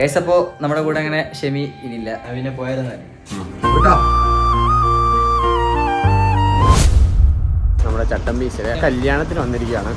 Guys അപ്പോ നമ്മുടെ കൂടെ അങ്ങനെ ഷെമി ഇനിയില്ല, അവനെ പോയാലും നമ്മുടെ ചട്ടമ്പീശ്ശിലെ കല്യാണത്തിന് വന്നിരിക്കുകയാണ്.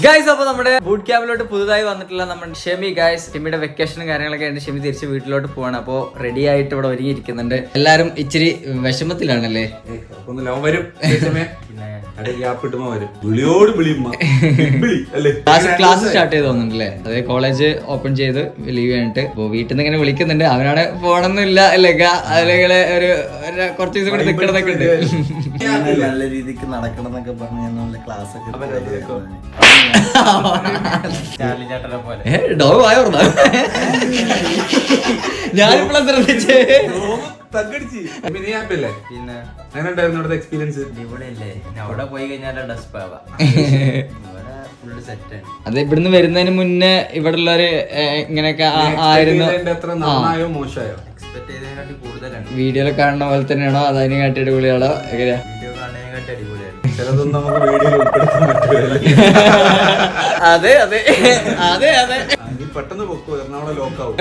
ഗൈസ് അപ്പൊ നമ്മുടെ ബൂട്ട് ക്യാമ്പിലോട്ട് പുതുതായി വന്നിട്ടുള്ള നമ്മുടെ ഷെമി ഗൈസ്, ഷെമിയുടെ വെക്കേഷനും കാര്യങ്ങളൊക്കെ ഉണ്ട്. ഷെമി തിരിച്ച് വീട്ടിലോട്ട് പോവാണ്. അപ്പൊ റെഡി ആയിട്ട് ഇവിടെ ഒരുങ്ങിയിരിക്കുന്നുണ്ട്. എല്ലാരും ഇച്ചിരി വിഷമത്തിലാണല്ലേ? ക്ലാസ് സ്റ്റാർട്ട് ചെയ്ത് തോന്നുന്നുണ്ടല്ലേ? അതായത് കോളേജ് ഓപ്പൺ ചെയ്ത് ലീവ് കഴിഞ്ഞിട്ട് വീട്ടിൽ നിന്ന് ഇങ്ങനെ വിളിക്കുന്നുണ്ട്. അവനാണ് പോകണമെന്നില്ല അല്ലേ? അല്ലെങ്കിൽ ഒരു കുറച്ച് ദിവസം കൂടി നിൽക്കണമെന്നൊക്കെ ഉണ്ട്. നല്ല രീതിക്ക് നടക്കണം എന്നൊക്കെ പറഞ്ഞ ക്ലാസ് ഒക്കെ ഞാനിപ്പോഴും ശ്രദ്ധിച്ചേ. അവിടെ പോയി കഴിഞ്ഞാൽ അത് ഇവിടുന്ന് വരുന്നതിന് മുന്നേ ഇവിടെ ഉള്ളവര് ഇങ്ങനെയൊക്കെ ആയിരുന്നു. വീഡിയോയിൽ കാണുന്ന പോലെ തന്നെയാണോ? അതിനെ കാട്ടി അടിപൊളിയാണോ? എങ്ങനെയാ? ചിലതൊന്നും നമുക്ക് വീഡിയോയിൽ ഉൾപ്പെടുത്താൻ പറ്റില്ല. അതെ അതെ അതെ അതെ, പെട്ടെന്ന് പൊക്കോ, എറണാകുളം ലോക്കാവും.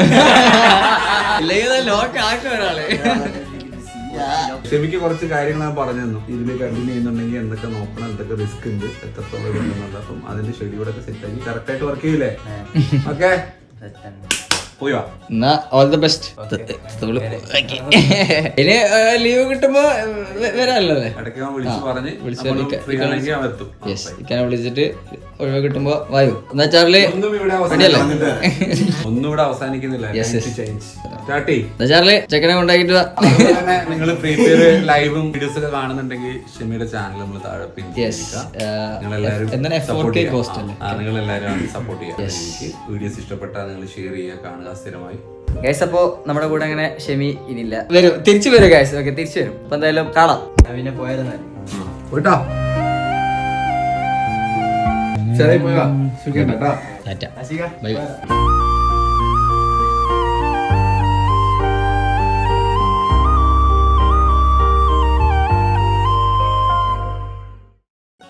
ഇല്ലെങ്കിൽ ലോക്ക് ആക്കും ഒരാള്. ഷെമിക്ക് കുറച്ച് കാര്യങ്ങൾ ഞാൻ പറഞ്ഞു തന്നു. ഇതിൽ കണ്ടിന്യൂ ചെയ്യുന്നുണ്ടെങ്കിൽ എന്തൊക്കെ നോക്കണം, എന്തൊക്കെ റിസ്ക് ഉണ്ട്, എത്രത്തോളം വരുന്നുണ്ട്. അപ്പം അതിന്റെ ഷെഡ്യൂളൊക്കെ സെറ്റ് ആക്കി കറക്റ്റ് ആയിട്ട് വർക്ക് ചെയ്യില്ലേ? ഓക്കെ, പോയോ? എന്നാ ഓൾ ദ ബെസ്റ്റ്. ഇനി ലീവ് കിട്ടുമ്പോ വരാല്ലോ. വിളിച്ചിട്ട് ഒഴിവ് കിട്ടുമ്പോ വായു. എന്നാ ചാർലി ഒന്നുകൂടെ അവസാനിക്കുന്നില്ല. ചാർലി ചെക്കനെ കൊണ്ടാക്കിട്ട് നിങ്ങൾ ഫ്രീ ഫയർ ലൈവും വീഡിയോസ് ഒക്കെ കാണുന്നുണ്ടെങ്കിൽ ഷെമിയുടെ ചാനൽ നമ്മൾ താഴെ നിങ്ങളെല്ലാവരും സപ്പോർട്ട് ചെയ്യുക. വീഡിയോസ് ഇഷ്ടപ്പെട്ടാൽ നിങ്ങൾ ഷെയർ ചെയ്യുക, കാണുക സ്ഥിരമായി. ഗൈസ് അപ്പോ നമ്മുടെ കൂടെ അങ്ങനെ ഷെമി ഇനിയില്ല, വരും, തിരിച്ചു വരും ഗൈസ്. ഓക്കെ, തിരിച്ചു വരും. അപ്പൊ എന്തായാലും കാണാം. അവനെ പോയാലും പോയിട്ടോ, ശരി പോയാ, ബൈ.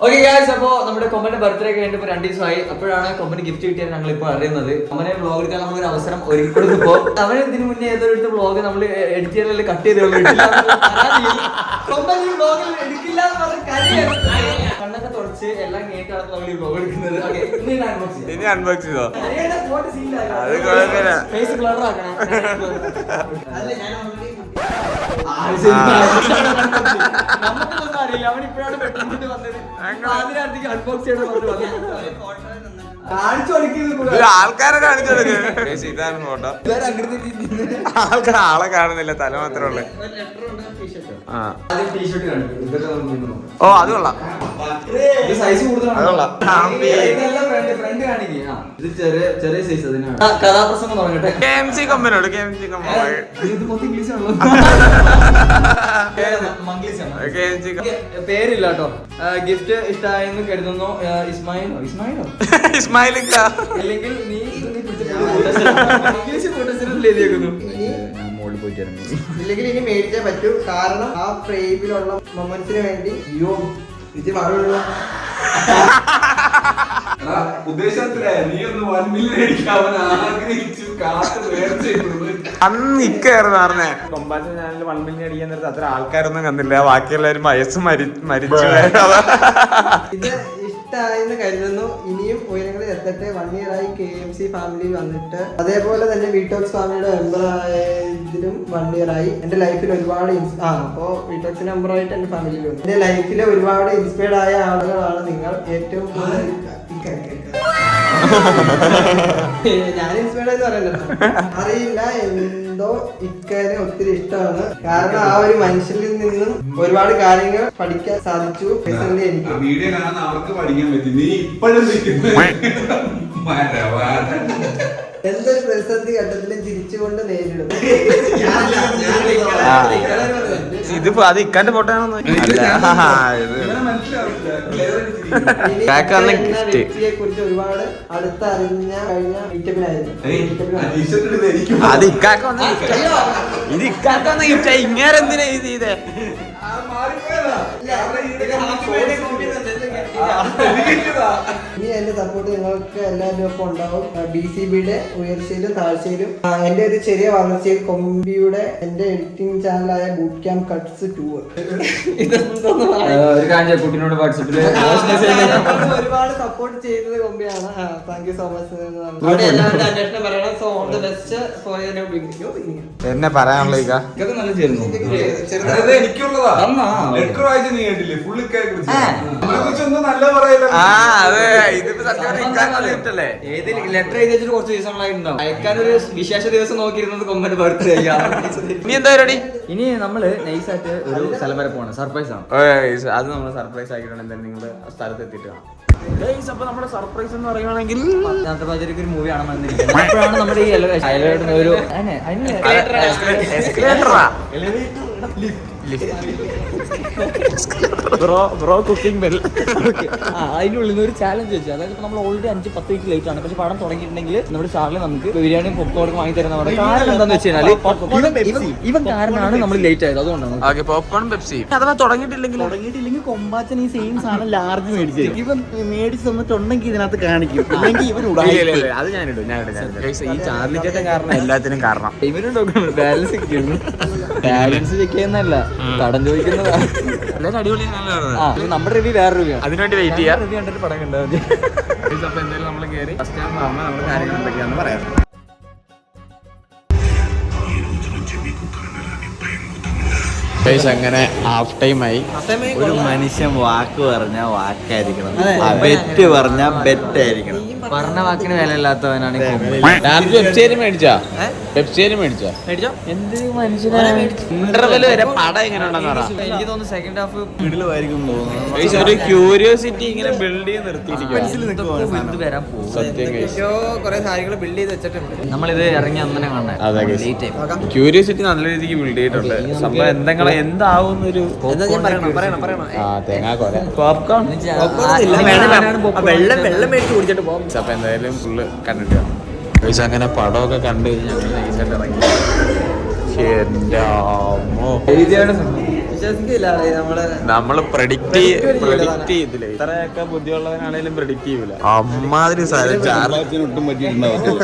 ഓക്കെ ഗൈസ്, അപ്പോ നമ്മുടെ കൊമ്പന്റെ ബർത്ത്ഡേ ഒക്കെ കഴിഞ്ഞിട്ട് 2 ദിവസമായി. അപ്പോഴാണ് കൊമ്പന് ഗിഫ്റ്റ് കിട്ടിയത് ഞങ്ങൾ ഇപ്പോൾ അറിയുന്നത്. അവനെ വ്ളോഗ് എടുക്കാൻ നമ്മളൊരു അവസരം ഒരുക്കി കൊടുത്തപ്പോ അവൻ ഇതിന് മുന്നേ ഏതൊരു വ്ളോഗ് നമ്മൾ എഡിറ്റ് ചെയ്യാൻ കട്ട് ചെയ്ത് കണ്ണൊക്കെ തുടച്ച് എല്ലാം കേട്ടാണ് നമ്മൾ ഈ വ്ളോഗ് എടുക്കുന്നത്. ഫേസ് കളർ ആക്കണം. നമുക്കൊന്നും അറിയില്ല, അവൻ ഇപ്പോഴാണ് പെട്ടെന്ന് വന്നത്. അൺബോക്സ് ആൾക്കാരെ കാണിച്ചു ഇതാണ് ഫോട്ടോ. ആൾക്കാർ ആളെ കാണുന്നില്ല, തല മാത്രമേ ഉള്ളു. ഓ അത് കൊള്ളാം, സൈസ് കൂടുതലാണ്. ചെറിയ സൈസ്. കഥാപ്രസംഗം തുടങ്ങട്ടെ. KMC കമ്പനിയോട് പേരില്ല കേട്ടോ. ഗിഫ്റ്റ് ഇഷ്ടമായെന്ന് കരുതുന്നു. ഇസ്മായിലോ അല്ലെങ്കിൽ നീ ഇംഗ്ലീഷ് കൂട്ടത്തിലേക്കുന്നു. ഇല്ലെങ്കിൽ ഇനി മേടിച്ചേ പറ്റൂ. കാരണം ആ ഫ്രെയിമിലുള്ള മൊമെന്റ്സിന് വേണ്ടി അന്ന് ഇക്കായിരുന്നു പറഞ്ഞേ. കൊമ്പാച്ച ചാനലിൽ 1 മില്യൺ അടിക്കാൻ നേരത്തെ അത്ര ആൾക്കാരൊന്നും കണ്ടില്ല. ബാക്കിയുള്ളവരും വയസ്സ് മരിച്ചു. ഇത് ഇഷ്ടമായെന്ന് കരുതുന്നു. ഇനിയും ഉയരങ്ങളിൽ എത്തട്ടെ. 1 year ആയി KMC ഫാമിലി വന്നിട്ട്. അതേപോലെ തന്നെ വീട്ടോക്സ് ഫാമിലിയുടെ മെമ്പർ ആയതിലും 1 year ആയി. എന്റെ ലൈഫിൽ ഒരുപാട് അപ്പോ വീട്ടോക്സിന്റെ മെമ്പർ ആയിട്ട് എന്റെ ഫാമിലിയിൽ വന്നു. എന്റെ ലൈഫിലെ ഒരുപാട് ഇൻസ്പയർഡ് ആയ ആളുകളാണ് നിങ്ങൾ. ഏറ്റവും കൂടുതൽ ഞാൻ ഇൻസ്പയർഡ് എന്ന് പറയുന്നത് അറിയില്ല, എന്തോ ഇക്കാര്യം ഒത്തിരി ഇഷ്ടമാണ്. കാരണം ആ ഒരു മനുഷ്യനിൽ നിന്നും ഒരുപാട് കാര്യങ്ങൾ പഠിക്കാൻ സാധിച്ചു. എനിക്ക് വീഡിയോ കാണാൻ അവർക്ക് പഠിക്കാൻ പറ്റും. നീ ഇപ്പോഴും എന്തൊരു പ്രതിസന്ധി ഘട്ടത്തിലും ചിരിച്ചുകൊണ്ട് നേരിടും. ഇതിപ്പോ അത് ഇക്കാന്റെ ഫോട്ടോ ആണെന്ന് വ്യക്തിയെ കുറിച്ച് ഒരുപാട് അടുത്തറിഞ്ഞ കഴിഞ്ഞ ഐറ്റമിലായിരുന്നു. അത് ഇക്കാക്കൊന്ന് ഇത് ഇക്കാക്കൊന്ന് ഗിഫ്റ്റ്. ഇങ്ങേരെന്തിനാ ഇത് ചെയ്തേ? ഇനി എന്റെ സപ്പോർട്ട് നിങ്ങൾക്ക് എല്ലാവരും ഒപ്പം ഉണ്ടാവും. BCBയുടെ ഉയർച്ചയിലും താഴ്ചയിലും എന്റെ ഒരു ചെറിയ വളർച്ചയിൽ കൊമ്പിയുടെ എന്റെ എഡിറ്റിംഗ് ചാനലായ ബൂട്ട് ക്യാമ്പ് കട്ട്സ് 2 ഒരു കാര്യം കുട്ടിനോട് വാട്സപ്പില് ഒരുപാട് സപ്പോർട്ട് ചെയ്തത് കൊമ്പിയാണ്. Thank you so much. എല്ലാവരുടെ അന്വേഷണം പറയണം. So all the best for your new beginning. എന്നെ പറയാനുള്ള ഇതൊക്കെ നല്ല ചേരുന്നു. എനിക്കുള്ളതാ നീ കേട്ടില്ലേ ഫുള്ള് നല്ല പറയല്ലോ. അതെ ഇതിപ്പോ സത്യം ഏത് ലെറ്റർ എഴുതി വെച്ചിട്ട് കുറച്ച് ദിവസങ്ങളായിട്ടുണ്ടാവും. അയക്കാനൊരു വിശേഷ ദിവസം നോക്കിയിരുന്നത് കൊമ്പന്റെ ബർത്ത്ഡേ. ഇനി എന്താ പരിപാടി? ഇനി നമ്മള് നൈസായിട്ട് ഒരു സ്ഥലം വരെ പോകണം. സർപ്രൈസ് ആണ് അത് നമ്മൾ സർപ്രൈസ് ആക്കിയിട്ടുണ്ട്. എന്തായാലും നിങ്ങൾ സ്ഥലത്ത് എത്തിയിട്ട് കാണാം. അപ്പൊ നമ്മുടെ സർപ്രൈസ് എന്ന് പറയുകയാണെങ്കിൽ ഒരു മൂവി കാണാൻ വന്നിരിക്കുന്നത്. അപ്പോഴാണ് നമ്മുടെ ഈ ഒരു ബ്രോ കുക്കിംഗ് ബെൽ. അതിനുള്ളിൽ നിന്ന് ഒരു ചാലഞ്ച് വെച്ചു. അതായത് നമ്മൾ ഓൾറെഡി 5-10 മിനിറ്റ് ലേറ്റ് ആണ്. പക്ഷെ പടം തുടങ്ങിയിട്ടുണ്ടെങ്കിൽ നമ്മുടെ ചാർലി നമുക്ക് ബിരിയാണിയും പോപ്കോണും വാങ്ങി തരുന്ന പറയുന്നത്. കാരണം എന്താന്ന് വെച്ച് കഴിഞ്ഞാൽ ഇവൻ കാരണമാണ് നമ്മൾ ലേറ്റ് ആയത്. അതുകൊണ്ടാണ് പോപ്കോൺ പെപ്സി അഥവാ തുടങ്ങിയിട്ടില്ലെങ്കിൽ കൊമ്പാച്ചൻ ഈ സെയിം സാധനം ലാർജ് മേടിച്ചു. ഇവൻ മേടിച്ച് തന്നിട്ടുണ്ടെങ്കിൽ ഇതിനകത്ത് കാണിക്കും. ഇല്ലെങ്കിൽ ഇവൻ അത് ഞാനിടും. ഈ ചാർലിക്കൊക്കെ കാരണം എല്ലാത്തിനും കാരണം ഇവനുണ്ടോ ബാലൻസ് ബാലൻസ് ചെക്ക് ചെയ്യുന്നതല്ല, കടം ചോദിക്കുന്നതാണ്. അടിപൊളി. നമ്മുടെ റിവ്യൂ വേറെ റിവ്യൂ ആണ്. അതിനുവേണ്ടി വെയിറ്റ് ചെയ്യാം. റിവ്യൂ കണ്ടിട്ട് പടം കണ്ടാൽ മതി. അപ്പൊ എന്തായാലും നമ്മൾ കയറി ഫസ്റ്റ് ടൈം ആകുമ്പോൾ നമ്മുടെ കാര്യങ്ങൾ എന്തൊക്കെയാണെന്ന് പറയാം. അങ്ങനെ ഹാഫ് ടൈം ആയി. ഒരു മനുഷ്യൻ വാക്ക് പറഞ്ഞാൽ വാക്കായിരിക്കണം, ബെറ്റ് പറഞ്ഞാൽ ബെറ്റ് ആയിരിക്കണം. പറഞ്ഞ വാക്കിന് വില ഇല്ലാത്തവനാണ് വെബ്സൈറ്റ് മേടിച്ചാ എന്ത് മനുഷ്യനാണ്. ഇന്റർവെൽ വരെ പടം എങ്ങനെ ഉണ്ടെന്ന് പറയാം. എനിക്ക് തോന്നുന്നു സെക്കൻഡ് ഹാഫ് മിഡിലുമായിരിക്കും തോന്നുന്നു. ഒരു ക്യൂരിയോസിറ്റി ഇങ്ങനെ ബിൽഡ് ചെയ്ത് നിർത്തിയിരിക്കും. വരാൻ പോകും. സത്യം കുറെ കാര്യങ്ങൾ ബിൽഡ് ചെയ്ത് വെച്ചിട്ടുണ്ട്. നമ്മളിത് ഇറങ്ങി അന്നെ കാണാൻ അതെ ക്യൂരിയോസിറ്റി നല്ല രീതിക്ക് ബിൽഡ് ചെയ്തിട്ടുണ്ട്. സംഭവം എന്തെങ്കിലും എന്താവുന്നൊരു തേങ്ങാക്കോല പോപ്കോൺ വെള്ളം മേടിച്ച് കുടിച്ചിട്ട് പോകും. അപ്പൊ എന്തായാലും ഫുള്ള് കണ്ടിട്ട് അങ്ങനെ പടമൊക്കെ കണ്ട് ഞങ്ങൾ നൈസായിട്ട് ഇറങ്ങി. എന്റെ അമ്മോ, നമ്മള് പ്രഡിക്റ്റ് ചെയ്തില്ല. ഇത്രയൊക്കെ ബുദ്ധിയുള്ളവനാണേലും പ്രഡിക്റ്റ് ചെയ്യൂല. അമ്മാതിരി ഒട്ടും പറ്റിയിട്ടുണ്ടാവും.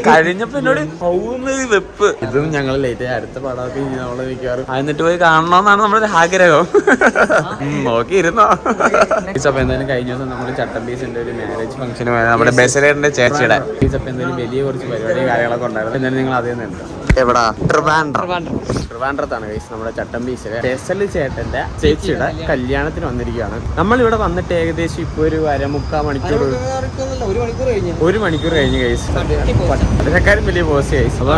കഴിഞ്ഞപ്പോ എന്നോട് വെപ്പ്. ഇതും ഞങ്ങൾ ലേറ്റ് ആയി. അടുത്ത പടമൊക്കെ നമ്മള് മിക്കവാറും എന്നിട്ട് പോയി കാണണമെന്നാണ് നമ്മുടെ ആഗ്രഹം. നോക്കിയിരുന്നോ? അപ്പൊ എന്തായാലും കഴിഞ്ഞ ദിവസം നമ്മുടെ ചട്ടമ്പീസിന്റെ ഒരു മാരേജ് ഫംഗ്ഷന് പോയത് നമ്മുടെ ബെസലേറിന്റെ ചേച്ചിയുടെ. അപ്പൊ എന്തായാലും വലിയ കുറച്ച് പരിപാടി കാര്യങ്ങളൊക്കെ ഉണ്ടായിരുന്നു. എന്തായാലും നിങ്ങൾ അതേ തന്നെ എവിടാ? ട്രിവാൻഡ്രത്താണ് നമ്മുടെ ചട്ടമ്പീസിലെ ബെസല് ചേട്ടന്റെ ചേച്ചിയുടെ കല്യാണത്തിന് വന്നിരിക്കുകയാണ്. നമ്മളിവിടെ വന്നിട്ട് ഏകദേശം ഇപ്പൊ ഒരു 1/4 മണിക്കൂർ 1 മണിക്കൂർ കഴിഞ്ഞ് കൈസ്. അതിനെക്കാരും വലിയ പോസ്റ്റ് കൈസ്. അപ്പൊ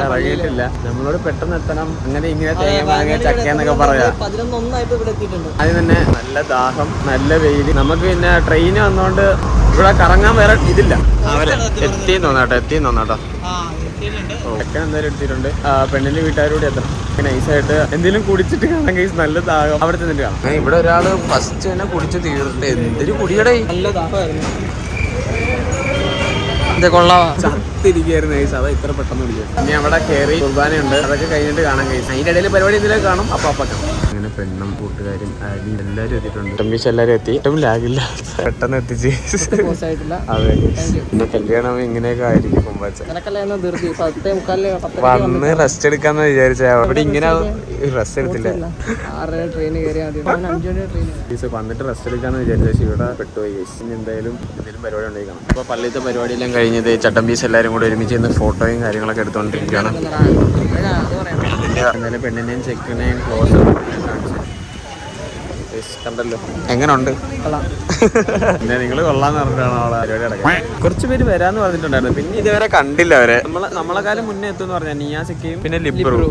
ഇറങ്ങിയിട്ടില്ല. നമ്മളോട് പെട്ടെന്ന് എത്തണം, അങ്ങനെ ഇങ്ങനെ തേങ്ങ മാങ്ങ ചക്ക എന്നൊക്കെ പറയാം. അതിന് തന്നെ നല്ല ദാഹം, നല്ല വെയിൽ. നമുക്ക് പിന്നെ ട്രെയിന് വന്നോണ്ട് ഇവിടെ കറങ്ങാൻ വേറെ ഇതില്ല. എത്തിയെന്ന് തോന്നാട്ടോ. ചെക്കൻ എന്തായാലും എടുത്തിട്ടുണ്ട്. പെണ്ണിന്റെ വീട്ടുകാരോട് എത്തണം. നൈസായിട്ട് എന്തെങ്കിലും കുടിച്ചിട്ട് കാണാൻ കേസ് നല്ല ദാഹം. അവിടെ ചെന്നിട്ട് കാണാം. ഇവിടെ ഒരാള് ഫസ്റ്റ് തന്നെ കുടിച്ച് തീർത്ത് എന്തൊരു കുടിയടേ. നല്ല ദാഹമായിരുന്നു. ചത്തിരിക്കായിരുന്നു കേസ്. അതാ ഇത്ര പെട്ടെന്ന് കുടിക്കും. ഇനി അവിടെ കയറി കുർബാനയുണ്ട്, അതൊക്കെ കഴിഞ്ഞിട്ട് കാണാൻ കേസ്. അതിന്റെ ഇടയിൽ പരിപാടി എന്തെങ്കിലും കാണും. അപ്പൊ അങ്ങനെ പെണ്ണും കൂട്ടുകാരും അരി എല്ലാരും എത്തിയിട്ടുണ്ട്. ടംബീസ് എല്ലാരും എത്തി. ഏറ്റവും ലാഗില്ല, പെട്ടെന്ന് എത്തിച്ച്. അതെ, എന്റെ കല്യാണം ഇങ്ങനെയൊക്കെ ആയിരിക്കും. വന്ന് റെസ്റ്റ് എടുക്കാന്ന് വിചാരിച്ച അവിടെ ഇങ്ങനെ റെസ്റ്റ് എടുത്തില്ല. വന്നിട്ട് റെസ്റ്റ് എടുക്കാന്ന് വിചാരിച്ച ഇവിടെ പെട്ടുപോയി. ഇനി എന്തായാലും പരിപാടി ഉണ്ടായി കാണാം. അപ്പൊ പള്ളിത്തെ പരിപാടിയെല്ലാം കഴിഞ്ഞത് ചട്ടമ്പീസ് എല്ലാരും കൂടെ ഒരുമിച്ച് ഇന്ന് ഫോട്ടോയും കാര്യങ്ങളൊക്കെ എടുത്തോണ്ടിരിക്കുകയാണ്. എന്തായാലും പെണ്ണിനെയും ചെക്കിനെയും ക്ലോസ് കണ്ടല്ലോ. എങ്ങനെയുണ്ട്? പിന്നെ നിങ്ങൾ കൊള്ളാന്ന് പറഞ്ഞിട്ടാണ് അവളെ പരിപാടി അടക്കം. കുറച്ച് പേര് വരാന്ന് പറഞ്ഞിട്ടുണ്ടായിരുന്നു. പിന്നെ ഇതുവരെ കണ്ടില്ല അവരെ. നമ്മളെക്കാലം മുന്നേ എത്തുമെന്ന് പറഞ്ഞാൽ നിയാസിക്കയും പിന്നെ ലിബ്രു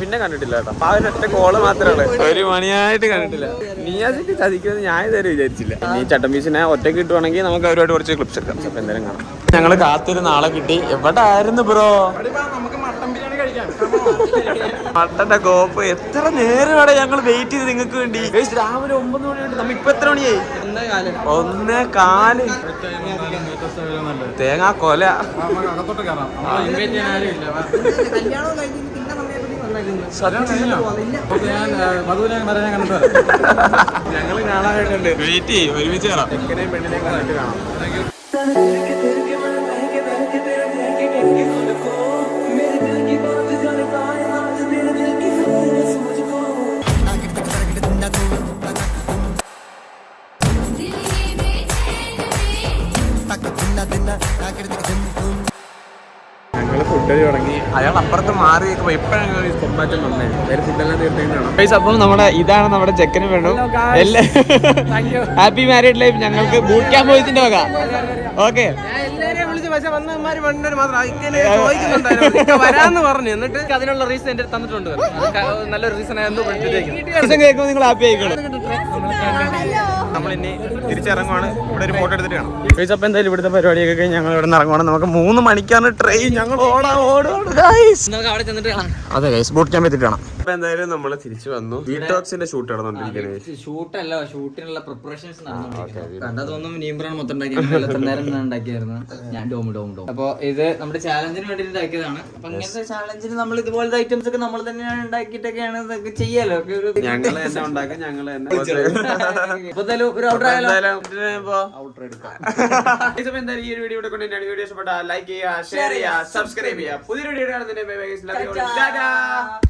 പിന്നെ കണ്ടിട്ടില്ല കേട്ടോ. അപ്പൊ അവരൊറ്റ കോള് മാത്രമേ ഉള്ളൂ. 1 മണിയായിട്ട് കണ്ടിട്ടില്ല. നിയാസിക്ക് ചതിക്കുമെന്ന് ഞാൻ ഇതുവരെ വിചാരിച്ചില്ല. ഈ ചട്ടമ്പീസിനെ ഒറ്റയ്ക്ക് കിട്ടുവാണെങ്കിൽ നമുക്ക് അവരുമായിട്ട് കുറച്ച് ക്ലിപ്സ് എടുക്കാം. അപ്പൊ എന്തായാലും കാണാം. ഞങ്ങള് കാത്തിരുന്ന ആളെ കിട്ടി. എവിടെ ആയിരുന്നു ബ്രോ? മട്ടന്റെ കോപ്പ്. എത്ര നേരമാണ് ഞങ്ങൾ വെയിറ്റ് ചെയ്ത് നിങ്ങൾക്ക് വേണ്ടി. രാവിലെ 9 മണിയുണ്ട്. നമ്മ ഇപ്പൊ എത്ര മണിയായി? 1:15. തേങ്ങാ കൊല. ഞങ്ങള് കാണാനായിട്ടുണ്ട് വെയിറ്റ് ചെയ്യും ഒരുമിച്ച് കാണാം ചെക്കനെയും പെണ്ണിനെയും കണ്ടിട്ട് കാണാം ഞങ്ങള് ഫുഡ് തുടങ്ങി അയാൾ അപ്പുറത്ത് മാറി ഇപ്പോഴാണ് കൊമ്പാറ്റം വന്നേ വേറെ ഫുഡെല്ലാം തീർത്തേക്കാണ് അപ്പം നമ്മുടെ ഇതാണ് നമ്മുടെ ചെക്കനും വേണം ഹാപ്പി മാരീഡ് ലൈഫ് ഞങ്ങൾക്ക് ബൂട്ട് ക്യാമ്പ് ബോയ്സിന്റെ വക ഓക്കെ വരാന്ന് പറഞ്ഞു എന്നിട്ട് അതിനുള്ള റീസൺ എന്റെ തന്നിട്ടുണ്ട് നല്ലൊരു റീസൺ കേൾക്കുമ്പോൾ നിങ്ങൾ ഹാപ്പി ആയിക്കണം നമ്മളിനി തിരിച്ചിറങ്ങുവാണ് ഇവിടെ ഒരു ഫോട്ടോ എടുത്തിട്ട് കാണാം അപ്പൊ എന്തായാലും ഇവിടുത്തെ പരിപാടിയൊക്കെ കഴിഞ്ഞ് ഞങ്ങൾ ഇവിടെ നിന്ന് ഇറങ്ങുവാണ് നമുക്ക് 3 മണിക്കാണ് ട്രെയിൻ ഞങ്ങൾ അവിടെ ചെന്നിട്ട് അതെ ഗൈസ് ബൂട്ട് ക്യാമ്പ് എത്തിയിട്ട് കാണാം അപ്പൊ എന്തായാലും നമ്മൾ തിരിച്ചു വന്നു വീട്ടോക്സിന്റെ ഷൂട്ട് നടന്നുകൊണ്ടിരിക്കുന്നത് ഷൂട്ടല്ല ഷൂട്ടിനുള്ള പ്രിപ്പറേഷൻസ് കണ്ടതൊന്നും നീമ്പ്രാണ് മൊത്തം നേരം ഉണ്ടാക്കിയായിരുന്നു ഞാൻ ഡോം അപ്പൊ ഇത് നമ്മുടെ ചാലഞ്ചിന് വേണ്ടിട്ട് ഉണ്ടാക്കിയതാണ് അപ്പൊ ഇങ്ങനത്തെ ചാലഞ്ചിന് നമ്മൾ ഇതുപോലത്തെ ഐറ്റംസ് ഒക്കെ നമ്മൾ തന്നെയാണ് ഉണ്ടാക്കിയിട്ടൊക്കെയാണ് ഇതൊക്കെ ചെയ്യാലോ ഞങ്ങൾ തന്നെ ഉണ്ടാക്കാം ഞങ്ങൾ തന്നെ ഈ ഒരു വീഡിയോ കൊണ്ട് വീഡിയോ ഇഷ്ടപ്പെട്ട ലൈക്ക് ചെയ്യുക ഷെയർ ചെയ്യുക സബ്സ്ക്രൈബ് ചെയ്യുക പുതിയൊരു വീഡിയോ